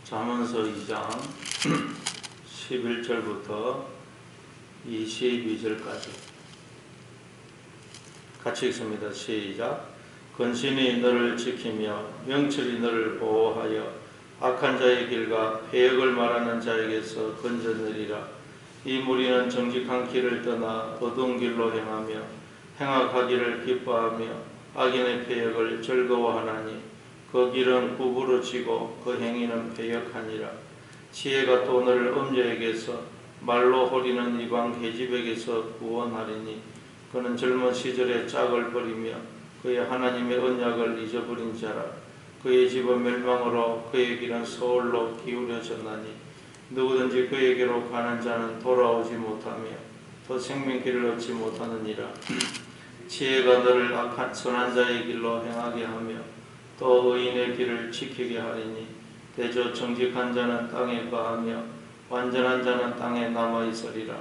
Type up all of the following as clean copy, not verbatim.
잠언서 2장 11절부터 22절까지 같이 읽습니다. 시작. 근신이 너를 지키며 명철이 너를 보호하여 악한 자의 길과 패역을 말하는 자에게서 건져내리라. 이 무리는 정직한 길을 떠나 어두운 길로 행하며 행악하기를 기뻐하며 악인의 패역을 즐거워하나니 그 길은 구부러지고 그 행위는 패역하니라. 지혜가 또 너를 엄저에게서 말로 호리는 이방 계집에게서 구원하리니 그는 젊은 시절에 짝을 버리며 그의 하나님의 언약을 잊어버린 자라. 그의 집은 멸망으로 그의 길은 서울로 기울여졌나니 누구든지 그에게로 가는 자는 돌아오지 못하며 더 생명길을 얻지 못하느니라. 지혜가 너를 악한 선한 자의 길로 행하게 하며 또 의인의 길을 지키게 하리니 대저 정직한 자는 땅에 거하며 완전한 자는 땅에 남아있으리라.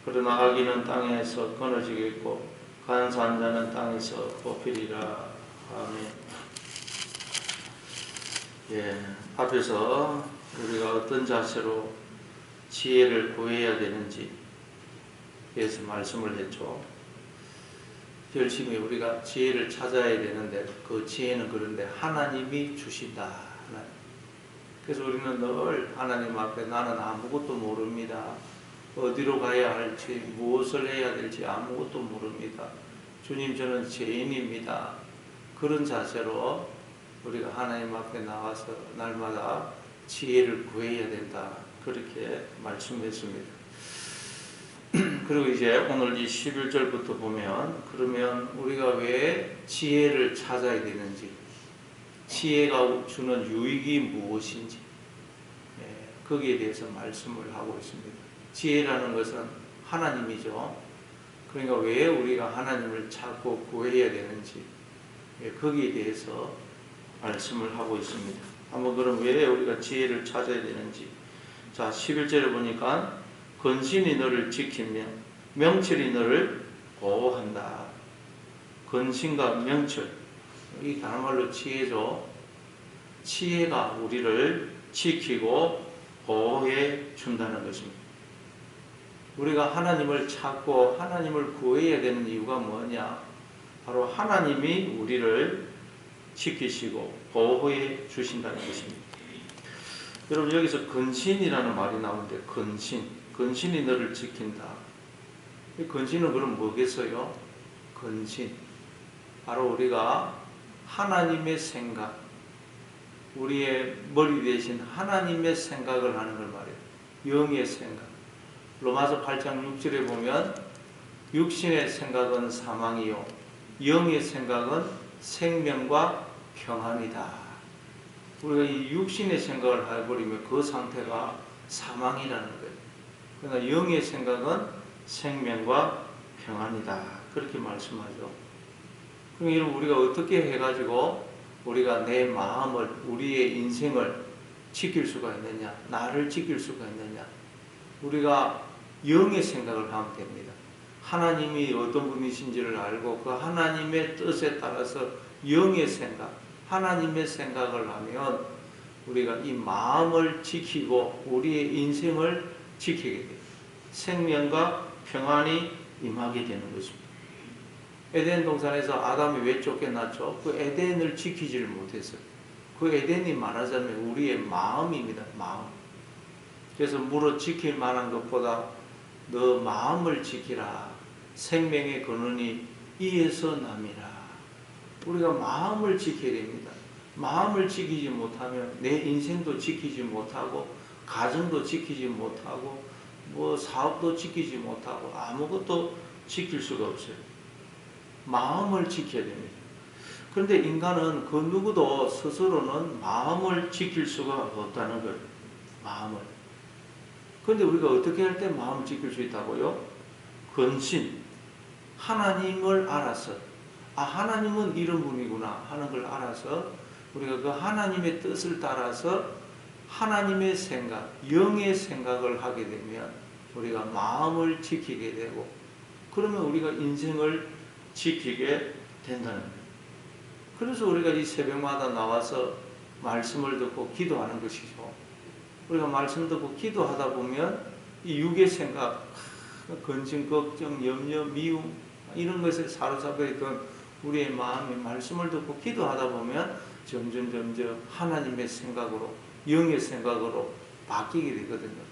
그러나 악인은 땅에서 끊어지겠고 간사한 자는 땅에서 뽑히리라. 아멘. 앞에서 우리가 어떤 자세로 지혜를 구해야 되는지 그래서 말씀을 했죠. 열심히 우리가 지혜를 찾아야 되는데 그 지혜는 그런데 하나님이 주신다. 그래서 우리는 늘 하나님 앞에 나는 아무것도 모릅니다. 어디로 가야 할지 무엇을 해야 될지 아무것도 모릅니다. 주님 저는 죄인입니다. 그런 자세로 우리가 하나님 앞에 나와서 날마다 지혜를 구해야 된다. 그렇게 말씀했습니다. 그리고 이제 오늘 이 11절부터 보면 그러면 우리가 왜 지혜를 찾아야 되는지 지혜가 주는 유익이 무엇인지 거기에 대해서 말씀을 하고 있습니다. 지혜라는 것은 하나님이죠. 그러니까 왜 우리가 하나님을 찾고 구해야 되는지 거기에 대해서 말씀을 하고 있습니다. 한번 그럼 왜 우리가 지혜를 찾아야 되는지 자 11절에 보니까 근신이 너를 지키며 명철이 너를 보호한다. 근신과 명철 이 다른말로 지혜죠. 지혜가 우리를 지키고 보호해 준다는 것입니다. 우리가 하나님을 찾고 하나님을 구해야 되는 이유가 뭐냐? 바로 하나님이 우리를 지키시고 보호해 주신다는 것입니다. 여러분 여기서 근신이라는 말이 나오는데 근신이 너를 지킨다. 이 근신은 그럼 뭐겠어요? 근신 바로 우리가 하나님의 생각 우리의 머리 대신 하나님의 생각을 하는 걸 말해요. 영의 생각. 로마서 8장 6절에 보면 육신의 생각은 사망이요 영의 생각은 생명과 평안이다. 우리가 이 육신의 생각을 해버리면 그 상태가 사망이라는 거예요. 그러나 영의 생각은 생명과 평안이다. 그렇게 말씀하죠. 그럼 우리가 어떻게 해가지고 우리가 내 마음을 우리의 인생을 지킬 수가 있느냐 나를 지킬 수가 있느냐 우리가 영의 생각을 하면 됩니다. 하나님이 어떤 분이신지를 알고 그 하나님의 뜻에 따라서 영의 생각 하나님의 생각을 하면 우리가 이 마음을 지키고 우리의 인생을 지키게 돼요. 생명과 평안이 임하게 되는 것입니다. 에덴 동산에서 아담이 왜 쫓겨났죠? 그 에덴을 지키지를 못했어요. 그 에덴이 말하자면 우리의 마음입니다. 마음. 그래서 물어 지킬 만한 것보다 너 마음을 지키라. 생명의 근원이 이에서 남이라. 우리가 마음을 지켜야 됩니다. 마음을 지키지 못하면 내 인생도 지키지 못하고 가정도 지키지 못하고 사업도 지키지 못하고 아무것도 지킬 수가 없어요. 마음을 지켜야 됩니다. 그런데 인간은 그 누구도 스스로는 마음을 지킬 수가 없다는 거예요. 마음을. 그런데 우리가 어떻게 할 때 마음을 지킬 수 있다고요? 근신. 하나님을 알아서 하나님은 이런 분이구나 하는 걸 알아서 우리가 그 하나님의 뜻을 따라서 하나님의 생각, 영의 생각을 하게 되면 우리가 마음을 지키게 되고 그러면 우리가 인생을 지키게 된다는 거예요. 그래서 우리가 이 새벽마다 나와서 말씀을 듣고 기도하는 것이죠. 우리가 말씀 듣고 기도하다 보면 이 육의 생각, 근심, 걱정, 염려, 미움 이런 것에 사로잡혀 있던 우리의 마음이 말씀을 듣고 기도하다 보면 점점 하나님의 생각으로, 영의 생각으로 바뀌게 되거든요.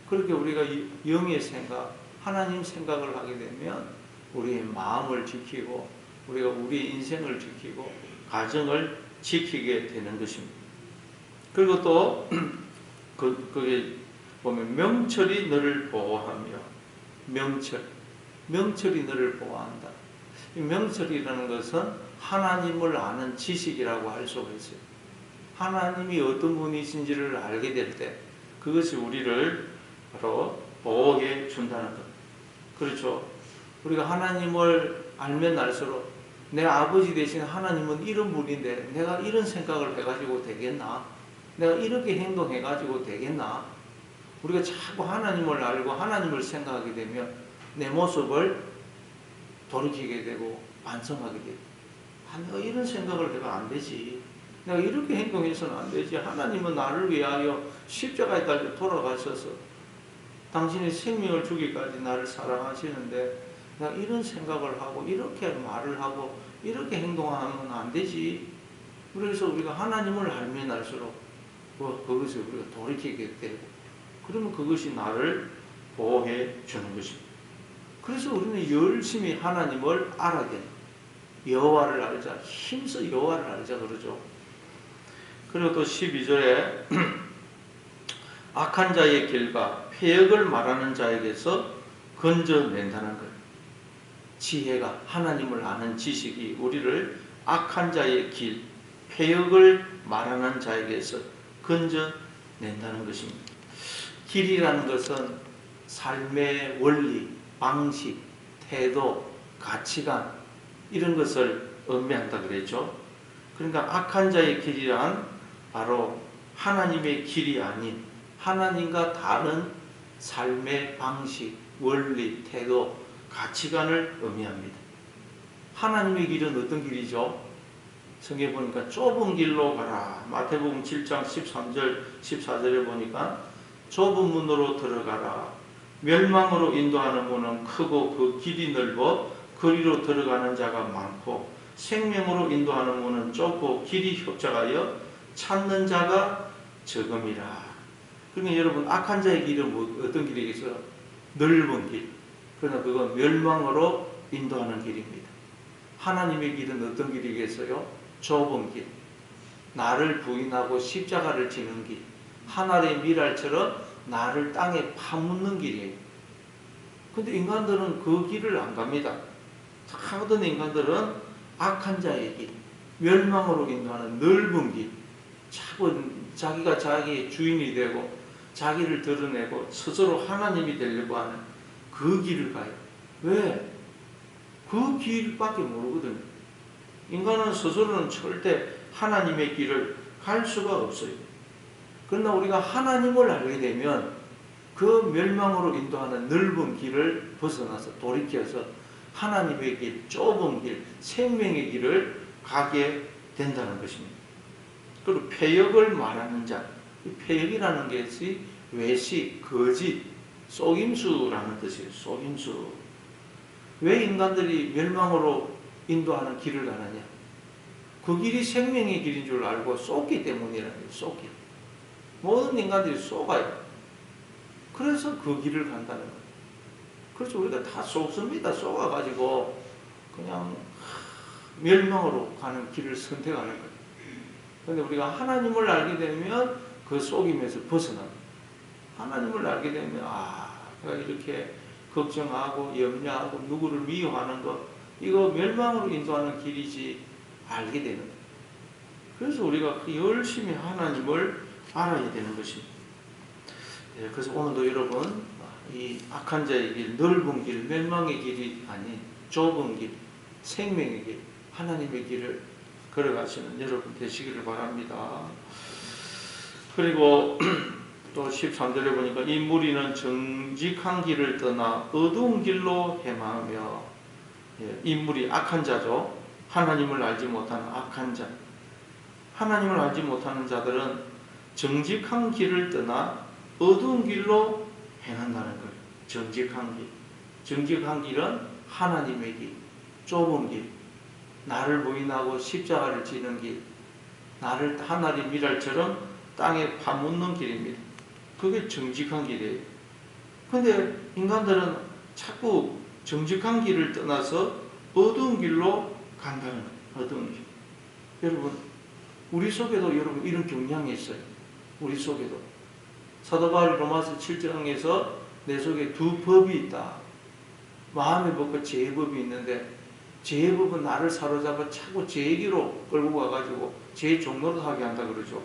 그렇게 우리가 영의 생각, 하나님 생각을 하게 되면 우리의 마음을 지키고 우리가 우리의 인생을 지키고 가정을 지키게 되는 것입니다. 그리고 또 거기에 보면 명철이 너를 보호하며, 명철이 너를 보호한다. 이 명철이라는 것은 하나님을 아는 지식이라고 할 수가 있어요. 하나님이 어떤 분이신지를 알게 될 때 그것이 우리를 바로 보호해 준다는 것. 그렇죠. 우리가 하나님을 알면 알수록 내 아버지 되신 하나님은 이런 분인데 내가 이런 생각을 해가지고 되겠나? 내가 이렇게 행동해가지고 되겠나? 우리가 자꾸 하나님을 알고 하나님을 생각하게 되면 내 모습을 돌이키게 되고 반성하게 되고, 내가 이런 생각을 해가 안 되지. 내가 이렇게 행동해서는 안 되지. 하나님은 나를 위하여 십자가에까지 돌아가셔서 당신의 생명을 주기까지 나를 사랑하시는데 내가 이런 생각을 하고 이렇게 말을 하고 이렇게 행동하면 안 되지. 그래서 우리가 하나님을 알면 알수록 그것을 우리가 돌이키게 되고, 그러면 그것이 나를 보호해 주는 것입니다. 그래서 우리는 열심히 하나님을 알아야 돼요. 여호와를 알자, 힘써 여호와를 알자 그러죠. 그리고 또 12절에 악한 자의 길과 폐역을 말하는 자에게서 건져낸다는 거예요. 지혜가, 하나님을 아는 지식이 우리를 악한 자의 길, 폐역을 말하는 자에게서 건져낸다는 것입니다. 길이라는 것은 삶의 원리, 방식, 태도, 가치관 이런 것을 의미한다 그랬죠. 그러니까 악한 자의 길이란 바로 하나님의 길이 아닌 하나님과 다른 삶의 방식, 원리, 태도, 가치관을 의미합니다. 하나님의 길은 어떤 길이죠? 성경에 보니까 좁은 길로 가라. 마태복음 7장 13절, 14절에 보니까 좁은 문으로 들어가라. 멸망으로 인도하는 문은 크고 그 길이 넓어 그리로 들어가는 자가 많고 생명으로 인도하는 문은 좁고 길이 협착하여 찾는 자가 적음이라. 그러니까 여러분, 악한 자의 길은 어떤 길이겠어요? 넓은 길. 그러나 그건 멸망으로 인도하는 길입니다. 하나님의 길은 어떤 길이겠어요? 좁은 길. 나를 부인하고 십자가를 지는 길. 하늘의 미랄처럼 나를 땅에 파묻는 길이에요. 근데 인간들은 그 길을 안 갑니다. 모든 인간들은 악한 자의 길, 멸망으로 인도하는 넓은 길, 자기가 자기의 주인이 되고 자기를 드러내고 스스로 하나님이 되려고 하는 그 길을 가요. 왜? 그 길밖에 모르거든요. 인간은 스스로는 절대 하나님의 길을 갈 수가 없어요. 그러나 우리가 하나님을 알게 되면 그 멸망으로 인도하는 넓은 길을 벗어나서 돌이켜서 하나님의 길, 좁은 길, 생명의 길을 가게 된다는 것입니다. 그리고 폐역을 말하는 자, 폐역이라는 것이 외식, 거짓, 속임수라는 뜻이에요. 속임수. 왜 인간들이 멸망으로 인도하는 길을 가느냐? 그 길이 생명의 길인 줄 알고 쏟기 때문이라는 거예요. 쏟기. 모든 인간들이 쏟아요. 그래서 그 길을 간다는 거예요. 그렇죠. 우리가 다 쏟습니다. 쏟아가지고 그냥 멸망으로 가는 길을 선택하는 거예요. 그런데 우리가 하나님을 알게 되면 그 속임에서 벗어납니다. 하나님을 알게 되면 내가 이렇게 걱정하고 염려하고 누구를 미워하는 것, 이거 멸망으로 인도하는 길이지 알게 되는 거예요. 그래서 우리가 열심히 하나님을 알아야 되는 것입니다. 그래서 오늘도 여러분, 이 악한 자의 길, 넓은 길, 멸망의 길이 아닌 좁은 길, 생명의 길, 하나님의 길을 걸어가시는 여러분 되시기를 바랍니다. 그리고 또 13절에 보니까 이 무리는 정직한 길을 떠나 어두운 길로 행하며, 이 무리 악한 자죠. 하나님을 알지 못하는 악한 자. 하나님을 알지 못하는 자들은 정직한 길을 떠나 어두운 길로 행한다는 거예요. 정직한 길. 정직한 길은 하나님의 길, 좁은 길, 나를 부인하고 십자가를 지는 길, 나를 하나님 미랄처럼 땅에 파묻는 길입니다. 그게 정직한 길이에요. 근데 인간들은 자꾸 정직한 길을 떠나서 어두운 길로 간다는 거예요. 어두운 길. 여러분, 우리 속에도 여러분 이런 경향이 있어요. 우리 속에도. 사도 바울이 로마서 7장에서 내 속에 두 법이 있다. 마음의 법과 죄의 법이 있는데 죄의 법은 나를 사로잡아 자꾸 죄에게로 끌고 가가지고 죄의 종로로 하게 한다 그러죠.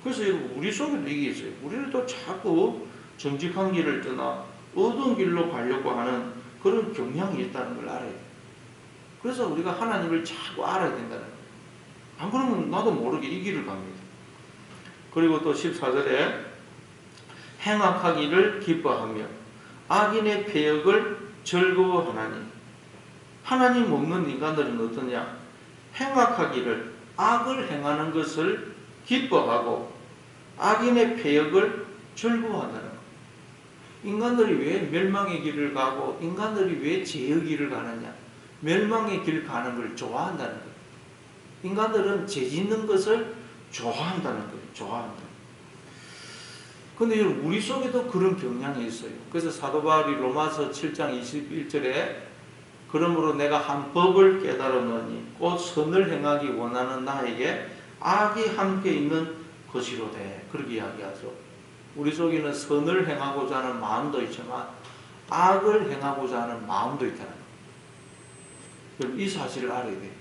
그래서 여러분 우리 속에도 이게 있어요. 우리는 또 자꾸 정직한 길을 떠나 어두운 길로 가려고 하는 그런 경향이 있다는 걸 알아야 돼요. 그래서 우리가 하나님을 자꾸 알아야 된다는 거예요. 안 그러면 나도 모르게 이 길을 갑니다. 그리고 또 14절에 행악하기를 기뻐하며 악인의 패역을 즐거워하나니. 하나님 없는 인간들은 어떠냐? 행악하기를, 악을 행하는 것을 기뻐하고 악인의 패역을 즐거워한다는 거예요. 인간들이 왜 멸망의 길을 가고 인간들이 왜 죄의 길을 가느냐? 멸망의 길 가는 걸 좋아한다는 거예요. 인간들은 죄 짓는 것을 좋아한다는 거예요. 좋아한다. 근데 여러분 우리 속에도 그런 경향이 있어요. 그래서 사도 바울이 로마서 7장 21절에 그러므로 내가 한 법을 깨달았노니 곧 선을 행하기 원하는 나에게 악이 함께 있는 것이로되. 그렇게 이야기하죠. 우리 속에는 선을 행하고자 하는 마음도 있지만 악을 행하고자 하는 마음도 있다는 거예요. 이 사실을 알아야 돼요.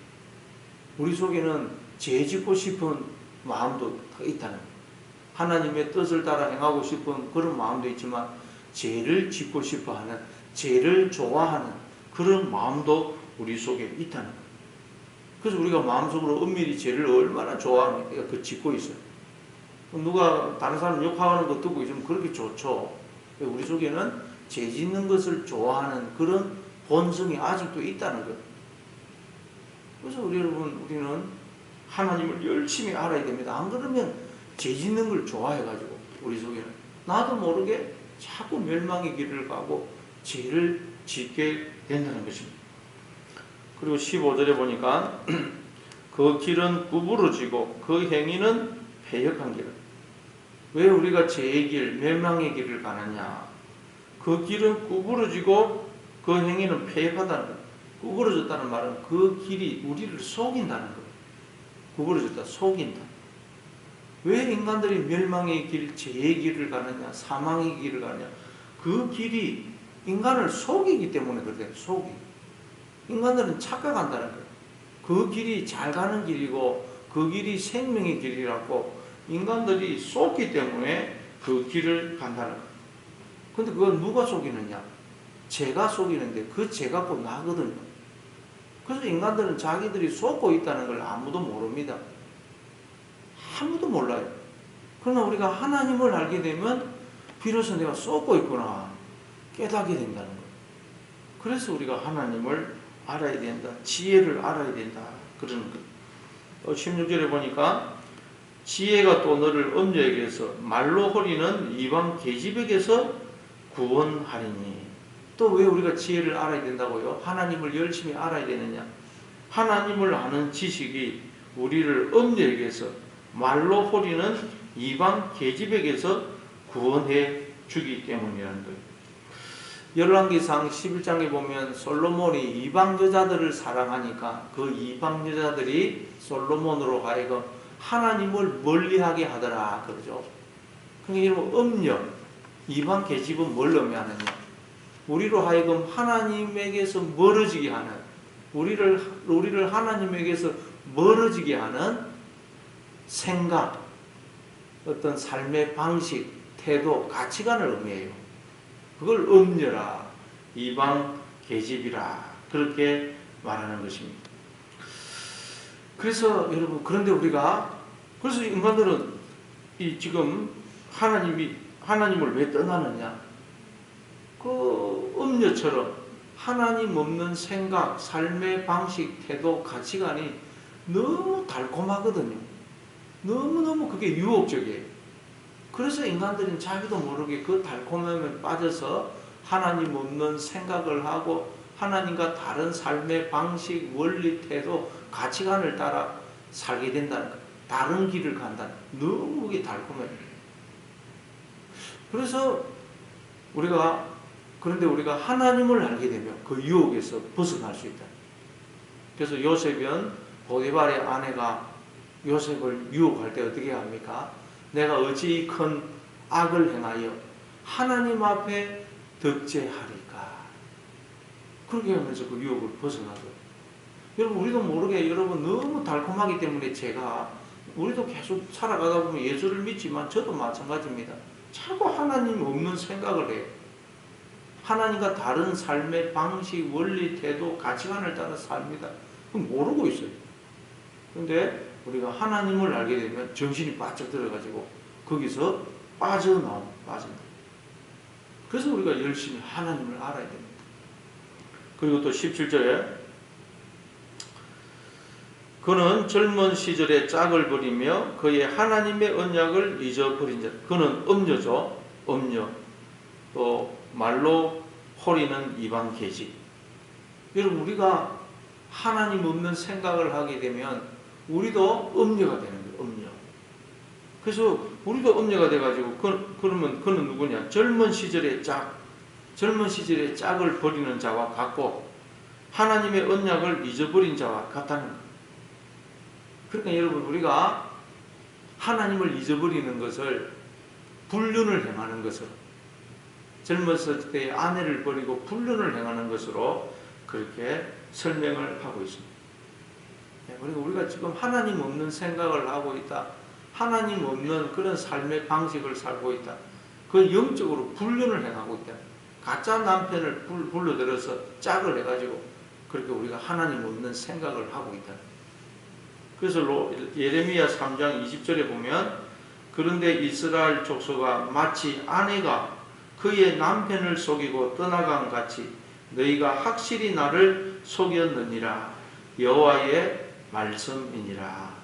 우리 속에는 죄 짓고 싶은 마음도 있다는 거예요. 하나님의 뜻을 따라 행하고 싶은 그런 마음도 있지만 죄를 짓고 싶어하는, 죄를 좋아하는 그런 마음도 우리 속에 있다는 거예요. 그래서 우리가 마음속으로 은밀히 죄를 얼마나 좋아하니까 그 짓고 있어요. 누가 다른 사람 욕하는 거 듣고 있으면 그렇게 좋죠. 우리 속에는 죄 짓는 것을 좋아하는 그런 본성이 아직도 있다는 거예요. 그래서 우리는 하나님을 열심히 알아야 됩니다. 안 그러면 죄 짓는 걸 좋아해가지고 우리 속에는 나도 모르게 자꾸 멸망의 길을 가고 죄를 짓게 된다는 것입니다. 그리고 15절에 보니까 그 길은 구부러지고 그 행위는 패역한 길. 왜 우리가 죄의 길, 멸망의 길을 가느냐? 그 길은 구부러지고 그 행위는 패역하다는 거예요. 구부러졌다는 말은 그 길이 우리를 속인다는 거예요. 구부러졌다, 속인다. 왜 인간들이 멸망의 길, 죄의 길을 가느냐, 사망의 길을 가느냐? 그 길이 인간을 속이기 때문에 그래요. 속이. 인간들은 착각한다는 거예요. 그 길이 잘 가는 길이고 그 길이 생명의 길이라고 인간들이 속기 때문에 그 길을 간다는 거예요. 근데 그건 누가 속이느냐? 죄가 속이는데 그 죄가 꼭 나거든요. 그래서 인간들은 자기들이 속고 있다는 걸 아무도 모릅니다. 아무도 몰라요. 그러나 우리가 하나님을 알게 되면 비로소 내가 쏟고 있구나 깨닫게 된다는 거예요. 그래서 우리가 하나님을 알아야 된다. 지혜를 알아야 된다. 그러는 거예요. 16절에 보니까 지혜가 또 너를 엄녀에게서 말로 홀리는 이방 계집에게서 구원하리니. 또 왜 우리가 지혜를 알아야 된다고요? 하나님을 열심히 알아야 되느냐? 하나님을 아는 지식이 우리를 엄녀에게서 말로 홀리는 이방 계집에게서 구원해 주기 때문이라는 거예요. 열왕기상 11장에 보면 솔로몬이 이방 여자들을 사랑하니까 그 이방 여자들이 솔로몬으로 하여금 하나님을 멀리하게 하더라 그러죠. 그러니까 엄녀, 이방 계집은 뭘 의미하느냐? 우리로 하여금 하나님에게서 멀어지게 하는, 우리를 하나님에게서 멀어지게 하는 생각, 어떤 삶의 방식, 태도, 가치관을 의미해요. 그걸 엄녀라, 이방 계집이라 그렇게 말하는 것입니다. 그래서 여러분, 그런데 그래서 인간들은 지금 하나님을 왜 떠나느냐? 그 엄녀처럼 하나님 없는 생각, 삶의 방식, 태도, 가치관이 너무 달콤하거든요. 너무너무 그게 유혹적이에요. 그래서 인간들은 자기도 모르게 그 달콤함에 빠져서 하나님 없는 생각을 하고 하나님과 다른 삶의 방식, 원리, 태도, 가치관을 따라 살게 된다는 거예요. 다른 길을 간다는 거예요. 너무 그게 달콤해요. 그래서 그런데 우리가 하나님을 알게 되면 그 유혹에서 벗어날 수 있다. 그래서 요셉은 보디발의 아내가 요셉을 유혹할 때 어떻게 합니까? 내가 어찌 큰 악을 행하여 하나님 앞에 덕죄하리까. 그렇게 하면서 그 유혹을 벗어나죠. 여러분, 우리도 모르게 너무 달콤하기 때문에 우리도 계속 살아가다 보면 예수를 믿지만 저도 마찬가지입니다. 자꾸 하나님 없는 생각을 해요. 하나님과 다른 삶의 방식, 원리, 태도, 가치관을 따라 삽니다. 그럼 모르고 있어요. 그런데 우리가 하나님을 알게 되면 정신이 바짝 들어가지고 거기서 빠집니다. 그래서 우리가 열심히 하나님을 알아야 됩니다. 그리고 또 17절에 그는 젊은 시절에 짝을 버리며 그의 하나님의 언약을 잊어버린 자. 그는 음녀죠. 음녀. 또 말로 호리는 이방 계시. 여러분, 우리가 하나님 없는 생각을 하게 되면 우리도 음녀가 되는 거예요. 음녀. 그래서 우리도 음녀가 돼가지고 그러면 그는 누구냐? 젊은 시절의 짝을 버리는 자와 같고 하나님의 언약을 잊어버린 자와 같다는 거예요. 그러니까 여러분, 우리가 하나님을 잊어버리는 것을 불륜을 행하는 것으로, 젊었을 때의 아내를 버리고 불륜을 행하는 것으로 그렇게 설명을 하고 있습니다. 그리고 우리가 지금 하나님 없는 생각을 하고 있다, 하나님 없는 그런 삶의 방식을 살고 있다, 그 영적으로 불륜을 행하고 있다. 가짜 남편을 불러들여서 짝을 해가지고 그렇게 우리가 하나님 없는 생각을 하고 있다. 그래서 예레미야 3장 20절에 보면 그런데 이스라엘 족속아 마치 아내가 그의 남편을 속이고 떠나간 같이 너희가 확실히 나를 속였느니라. 여호와의 말씀이니라.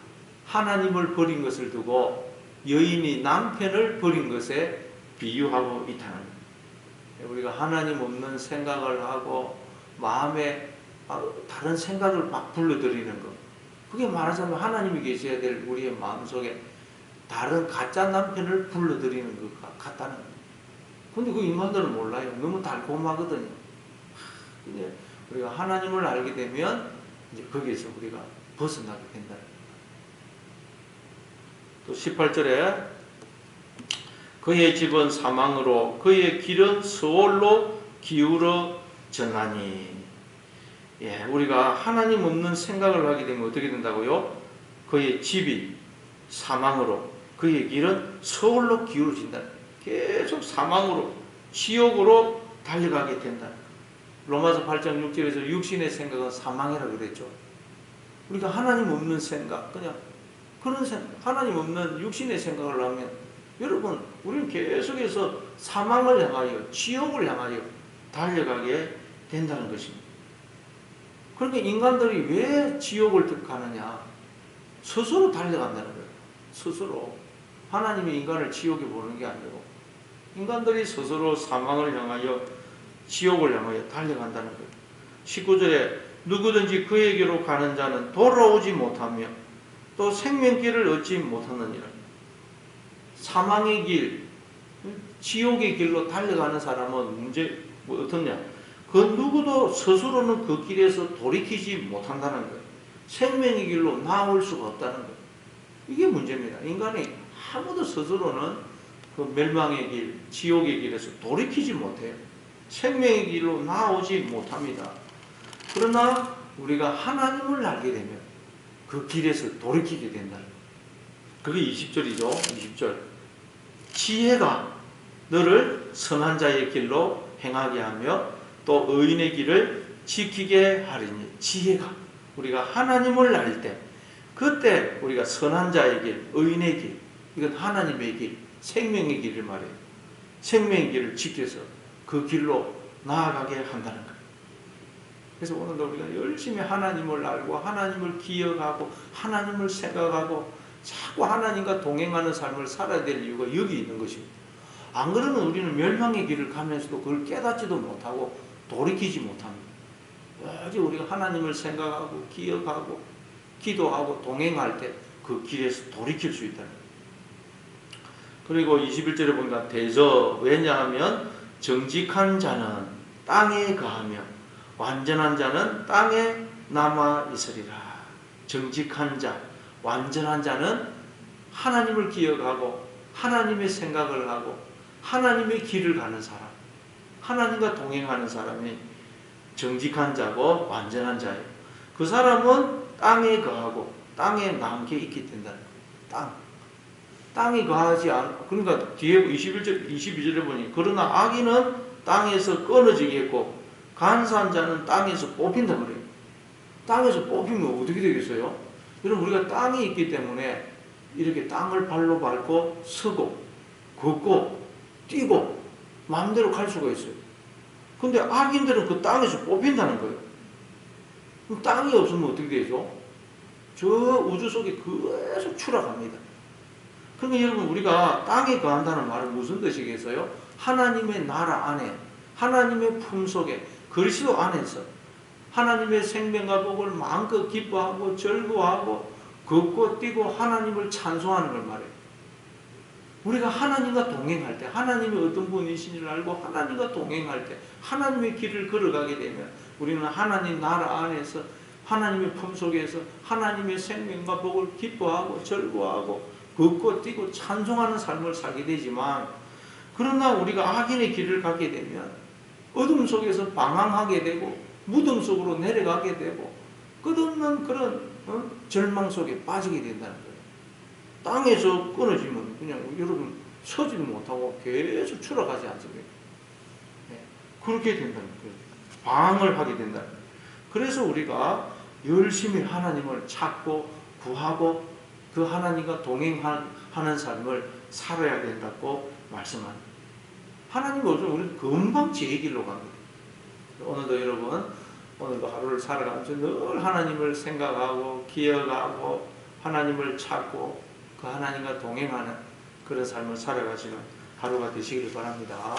하나님을 버린 것을 두고 여인이 남편을 버린 것에 비유하고 있다는 거예요. 우리가 하나님 없는 생각을 하고 마음에 다른 생각을 막 불러들이는 것, 그게 말하자면 하나님이 계셔야 될 우리의 마음속에 다른 가짜 남편을 불러들이는 것 같다는 거예요. 근데 그 인간들은 몰라요. 너무 달콤하거든요. 근데 우리가 하나님을 알게 되면 이제 거기에서 우리가 벗어나게 된다. 또 18절에 그의 집은 사망으로 그의 길은 스올로 기울어 졌나니. 우리가 하나님 없는 생각을 하게 되면 어떻게 된다고요? 그의 집이 사망으로 그의 길은 스올로 기울어진다. 계속 사망으로, 지옥으로 달려가게 된다. 로마서 8장 6절에서 육신의 생각은 사망이라고 그랬죠. 우리가 하나님 없는 생각, 그냥 그런 생각, 하나님 없는 육신의 생각을 하면 여러분, 우리는 계속해서 사망을 향하여, 지옥을 향하여 달려가게 된다는 것입니다. 그러니까 인간들이 왜 지옥을 가느냐? 스스로 달려간다는 거예요. 스스로. 하나님이 인간을 지옥에 보는 게 아니고 인간들이 스스로 사망을 향하여, 지옥을 향하여 달려간다는 거예요. 19절에 누구든지 그에게로 가는 자는 돌아오지 못하며 또 생명길을 얻지 못하느니라. 사망의 길, 지옥의 길로 달려가는 사람은 어떻냐? 그 누구도 스스로는 그 길에서 돌이키지 못한다는 거예요. 생명의 길로 나올 수가 없다는 거예요. 이게 문제입니다. 인간이 아무도 스스로는 그 멸망의 길, 지옥의 길에서 돌이키지 못해요. 생명의 길로 나오지 못합니다. 그러나 우리가 하나님을 알게 되면 그 길에서 돌이키게 된다. 그게 20절이죠. 20절. 지혜가 너를 선한 자의 길로 행하게 하며 또 의인의 길을 지키게 하리니. 지혜가, 우리가 하나님을 알 때 그때 우리가 선한 자의 길, 의인의 길, 이건 하나님의 길, 생명의 길을 말해요. 생명의 길을 지켜서 그 길로 나아가게 한다는 거예요. 그래서 오늘도 우리가 열심히 하나님을 알고 하나님을 기억하고 하나님을 생각하고 자꾸 하나님과 동행하는 삶을 살아야 될 이유가 여기 있는 것입니다. 안 그러면 우리는 멸망의 길을 가면서도 그걸 깨닫지도 못하고 돌이키지 못합니다. 오직 우리가 하나님을 생각하고 기억하고 기도하고 동행할 때 그 길에서 돌이킬 수 있다는 거예요. 그리고 21절에 보니까 대저, 왜냐하면 정직한 자는 땅에 거하며 완전한 자는 땅에 남아 있으리라. 정직한 자, 완전한 자는 하나님을 기억하고 하나님의 생각을 하고 하나님의 길을 가는 사람, 하나님과 동행하는 사람이 정직한 자고 완전한 자예요. 그 사람은 땅에 거하고 땅에 남게 있게 된다는 거예요. 땅에 거하지 않고, 그러니까 뒤에 22절에 보니 그러나 악인은 땅에서 끊어지겠고 간사한 자는 땅에서 뽑힌다 그래요. 땅에서 뽑히면 어떻게 되겠어요? 여러분, 우리가 땅이 있기 때문에 이렇게 땅을 발로 밟고 서고 걷고 뛰고 마음대로 갈 수가 있어요. 근데 악인들은 그 땅에서 뽑힌다는 거예요. 그럼 땅이 없으면 어떻게 되죠? 저 우주 속에 계속 추락합니다. 그러니까 여러분, 우리가 땅에 거한다는 말은 무슨 뜻이겠어요? 하나님의 나라 안에, 하나님의 품 속에, 그리스도 안에서 하나님의 생명과 복을 마음껏 기뻐하고 즐거워하고 걷고 뛰고 하나님을 찬송하는 걸 말해요. 우리가 하나님과 동행할 때, 하나님이 어떤 분이신지를 알고 하나님과 동행할 때, 하나님의 길을 걸어가게 되면 우리는 하나님 나라 안에서 하나님의 품 속에서 하나님의 생명과 복을 기뻐하고 즐거워하고 걷고 뛰고 찬송하는 삶을 살게 되지만, 그러나 우리가 악인의 길을 가게 되면 어둠 속에서 방황하게 되고 무덤 속으로 내려가게 되고 끝없는 그런 절망 속에 빠지게 된다는 거예요. 땅에서 끊어지면 그냥 여러분 서지도 못하고 계속 추락하지 않습니까? 그렇게 된다는 거예요. 방황을 하게 된다는 거예요. 그래서 우리가 열심히 하나님을 찾고 구하고 그 하나님과 동행하는 삶을 살아야 된다고 말씀합니다. 하나님 없으면 우리는 금방 지의 길로 갑니다. 오늘도 여러분, 오늘도 하루를 살아가면서 늘 하나님을 생각하고 기억하고 하나님을 찾고 그 하나님과 동행하는 그런 삶을 살아가시는 하루가 되시기를 바랍니다.